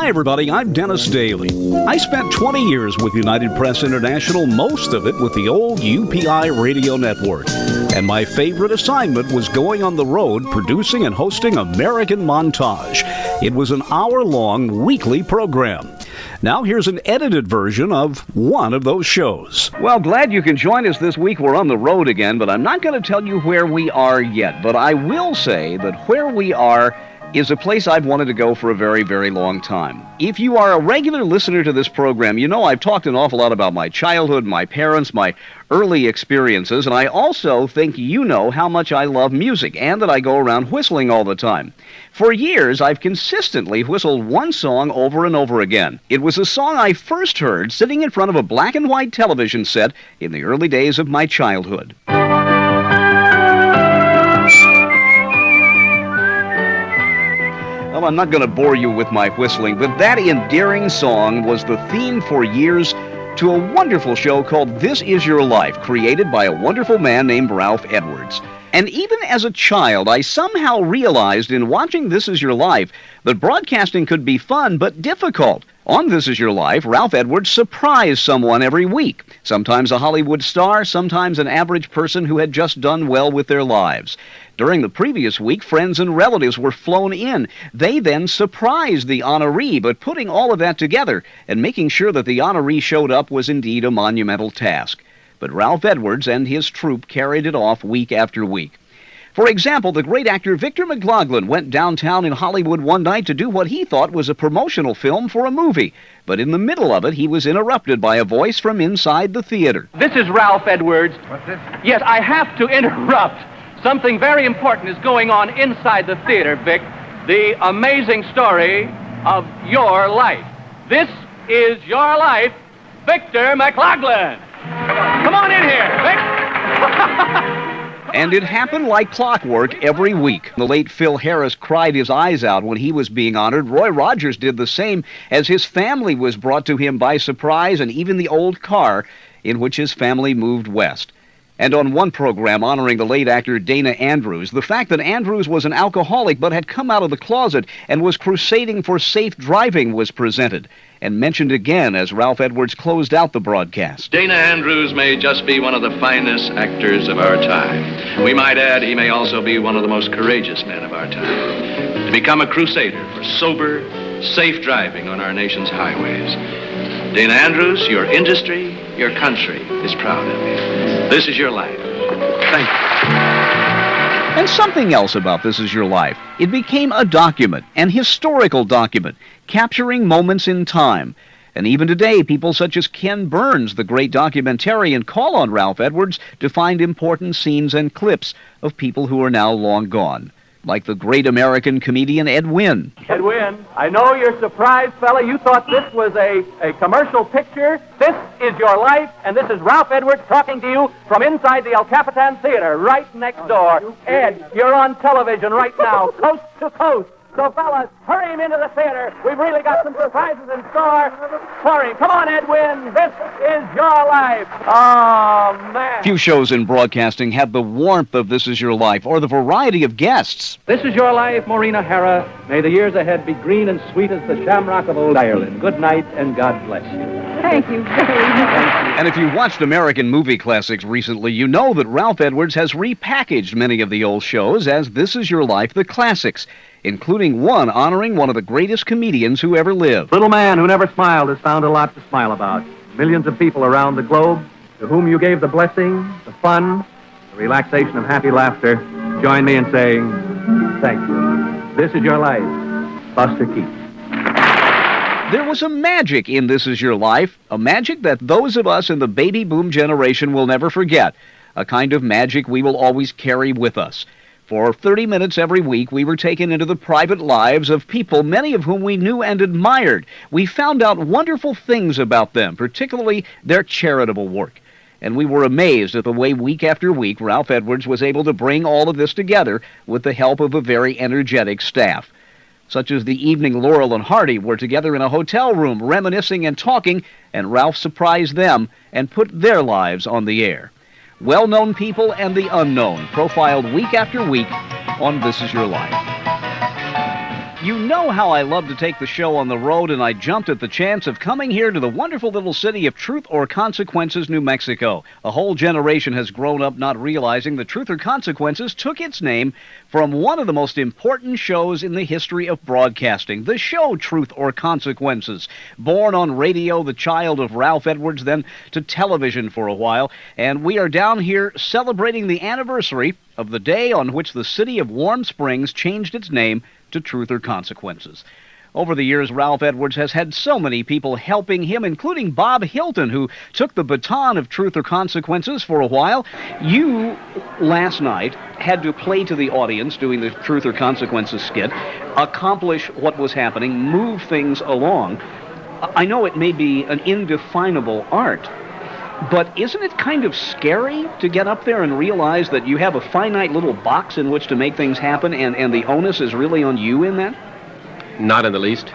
Hi, everybody. I'm Dennis Daly. I spent 20 years with United Press International, most of it with the old UPI Radio Network. And my favorite assignment was going on the road producing and hosting American Montage. It was an hour-long weekly program. Now here's an edited version of one of those shows. Well, glad you can join us this week. We're on the road again, but I'm not going to tell you where we are yet. But I will say that where we are is a place I've wanted to go for a very, very long time. If you are a regular listener to this program, you know I've talked an awful lot about my childhood, my parents, my early experiences, and I also think you know how much I love music and that I go around whistling all the time. For years, I've consistently whistled one song over and over again. It was a song I first heard sitting in front of a black and white television set in the early days of my childhood. Well, I'm not going to bore you with my whistling, but that endearing song was the theme for years to a wonderful show called This Is Your Life, created by a wonderful man named Ralph Edwards. And even as a child, I somehow realized in watching This Is Your Life that broadcasting could be fun but difficult. On This Is Your Life, Ralph Edwards surprised someone every week, sometimes a Hollywood star, sometimes an average person who had just done well with their lives. During the previous week, friends and relatives were flown in. They then surprised the honoree, but putting all of that together and making sure that the honoree showed up was indeed a monumental task. But Ralph Edwards and his troupe carried it off week after week. For example, the great actor Victor McLaglen went downtown in Hollywood one night to do what he thought was a promotional film for a movie. But in the middle of it, he was interrupted by a voice from inside the theater. This is Ralph Edwards. What's this? Yes, I have to interrupt. Something very important is going on inside the theater, Vic. The amazing story of your life. This is your life, Victor McLaglen. Come on in here, Vic. And it happened like clockwork every week. The late Phil Harris cried his eyes out when he was being honored. Roy Rogers did the same as his family was brought to him by surprise, and even the old car in which his family moved west. And on one program honoring the late actor Dana Andrews, the fact that Andrews was an alcoholic but had come out of the closet and was crusading for safe driving was presented and mentioned again as Ralph Edwards closed out the broadcast. Dana Andrews may just be one of the finest actors of our time. We might add he may also be one of the most courageous men of our time. To become a crusader for sober, safe driving on our nation's highways. Dana Andrews, your industry, your country is proud of you. This is your life. Thank you. And something else about This Is Your Life. It became a document, an historical document, capturing moments in time. And even today, people such as Ken Burns, the great documentarian, call on Ralph Edwards to find important scenes and clips of people who are now long gone, like the great American comedian Ed Wynn. Ed Wynn, I know you're surprised, fella. You thought this was a commercial picture. This is your life, and this is Ralph Edwards talking to you from inside the El Capitan Theater, right next door. Ed, you're on television right now, coast to coast. So, fellas, hurry him into the theater. We've really got some surprises in store for him. Come on, Ed Wynn. This is your life. Oh, man. Few shows in broadcasting have the warmth of This Is Your Life or the variety of guests. This is your life, Maureen O'Hara. May the years ahead be green and sweet as the shamrock of old Ireland. Good night, and God bless you. Thank you very much. And if you've watched American movie classics recently, you know that Ralph Edwards has repackaged many of the old shows as This Is Your Life, the classics, including one honoring one of the greatest comedians who ever lived. Little man who never smiled has found a lot to smile about. Millions of people around the globe to whom you gave the blessing, the fun, the relaxation of happy laughter, join me in saying thank you. This is your life, Buster Keaton. There was a magic in This Is Your Life, a magic that those of us in the baby boom generation will never forget, a kind of magic we will always carry with us. For 30 minutes every week, we were taken into the private lives of people, many of whom we knew and admired. We found out wonderful things about them, particularly their charitable work. And we were amazed at the way week after week Ralph Edwards was able to bring all of this together with the help of a very energetic staff. Such as the evening Laurel and Hardy were together in a hotel room reminiscing and talking, and Ralph surprised them and put their lives on the air. Well-known people and the unknown, profiled week after week on This Is Your Life. You know how I love to take the show on the road, and I jumped at the chance of coming here to the wonderful little city of Truth or Consequences, New Mexico. A whole generation has grown up not realizing that Truth or Consequences took its name from one of the most important shows in the history of broadcasting, the show Truth or Consequences. Born on radio, the child of Ralph Edwards, then to television for a while, and we are down here celebrating the anniversary of the day on which the city of Warm Springs changed its name to Truth or Consequences. Over the years, Ralph Edwards has had so many people helping him, including Bob Hilton, who took the baton of Truth or Consequences for a while. You, last night, had to play to the audience doing the Truth or Consequences skit, accomplish what was happening, move things along. I know it may be an indefinable art, but isn't it kind of scary to get up there and realize that you have a finite little box in which to make things happen, and the onus is really on you in that? Not in the least.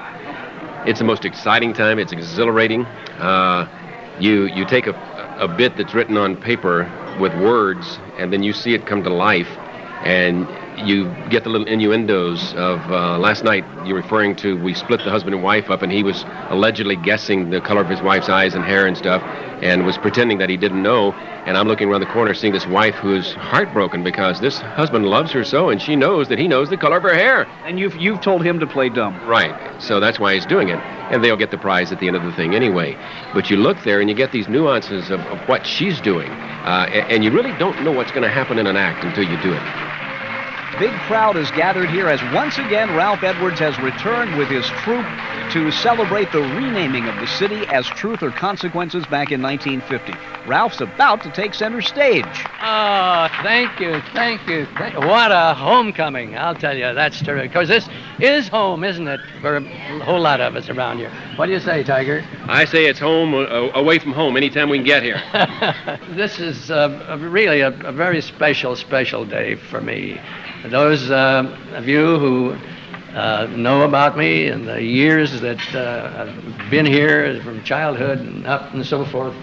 It's the most exciting time. It's exhilarating. You take a bit that's written on paper with words, and then you see it come to life, and you get the little innuendos of last night. You're referring to, we split the husband and wife up, and he was allegedly guessing the color of his wife's eyes and hair and stuff, and was pretending that he didn't know. And I'm looking around the corner seeing this wife who's heartbroken because this husband loves her so, and she knows that he knows the color of her hair. And you've told him to play dumb. Right. So that's why he's doing it. And they'll get the prize at the end of the thing anyway. But you look there and you get these nuances of what she's doing. And you really don't know what's going to happen in an act until you do it. Big crowd is gathered here as once again Ralph Edwards has returned with his troupe to celebrate the renaming of the city as Truth or Consequences back in 1950. Ralph's about to take center stage. Oh, thank you. What a homecoming, I'll tell you. That's terrific. Because this is home, isn't it, for a whole lot of us around here. What do you say, Tiger? I say it's home, away from home, anytime we can get here. This is really a very special day for me. Those of you who know about me and the years that I've been here from childhood and up and so forth,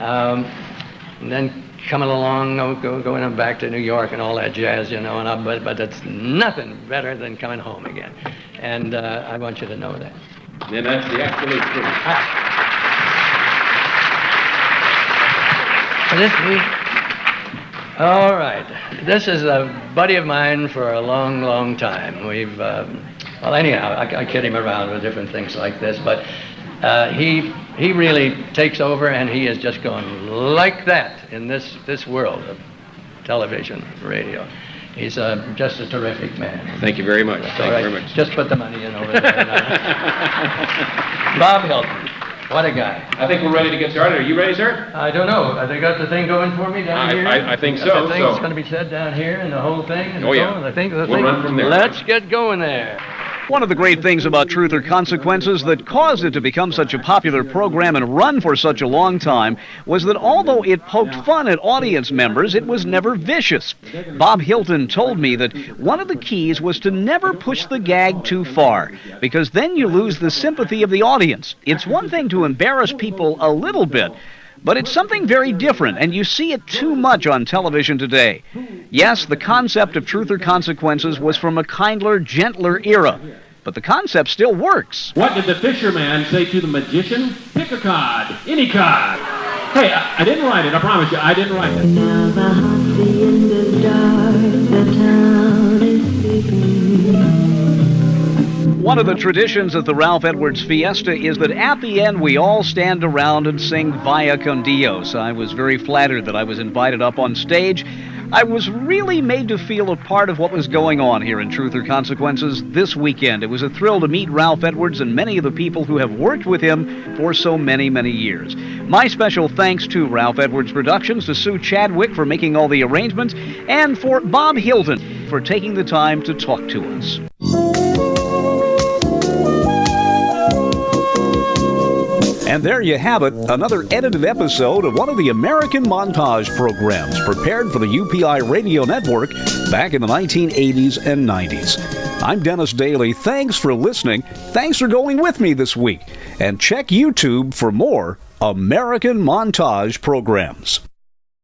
and then coming along, going back to New York and all that jazz, you know, but it's nothing better than coming home again. And I want you to know that. Yeah, that's the absolute truth. All right. This is a buddy of mine for a long time. We've, well, anyhow, I kid him around with different things like this, but he really takes over, and he is just going like that in this world of television, radio. He's just a terrific man. Thank you very much. Thank you very much. Just put the money in over there. Bob Hilton. What a guy. I think we're ready to get started. Are you ready, sir? I don't know. Have they got the thing going for me down here? I think so. The thing's going to be set down here and the whole thing? And yeah. The thing. We'll run from there. Let's get going there. One of the great things about Truth or Consequences that caused it to become such a popular program and run for such a long time was that although it poked fun at audience members, it was never vicious. Bob Hilton told me that one of the keys was to never push the gag too far, because then you lose the sympathy of the audience. It's one thing to embarrass people a little bit, but it's something very different, and you see it too much on television today. Yes, the concept of Truth or Consequences was from a kindler, gentler era, but the concept still works. What did the fisherman say to the magician? Pick a card, any card. Hey, I didn't write it, I promise you, I didn't write it. Now the heart's in the dark, the town is sleeping. One of the traditions of the Ralph Edwards Fiesta is that at the end we all stand around and sing Vaya con Dios. I was very flattered that I was invited up on stage. I was really made to feel a part of what was going on here in Truth or Consequences this weekend. It was a thrill to meet Ralph Edwards and many of the people who have worked with him for so many years. My special thanks to Ralph Edwards Productions, to Sue Chadwick for making all the arrangements, and for Bob Hilton for taking the time to talk to us. And there you have it, another edited episode of one of the American Montage programs prepared for the UPI Radio Network back in the 1980s and 90s. I'm Dennis Daly. Thanks for listening. Thanks for going with me this week. And check YouTube for more American Montage programs.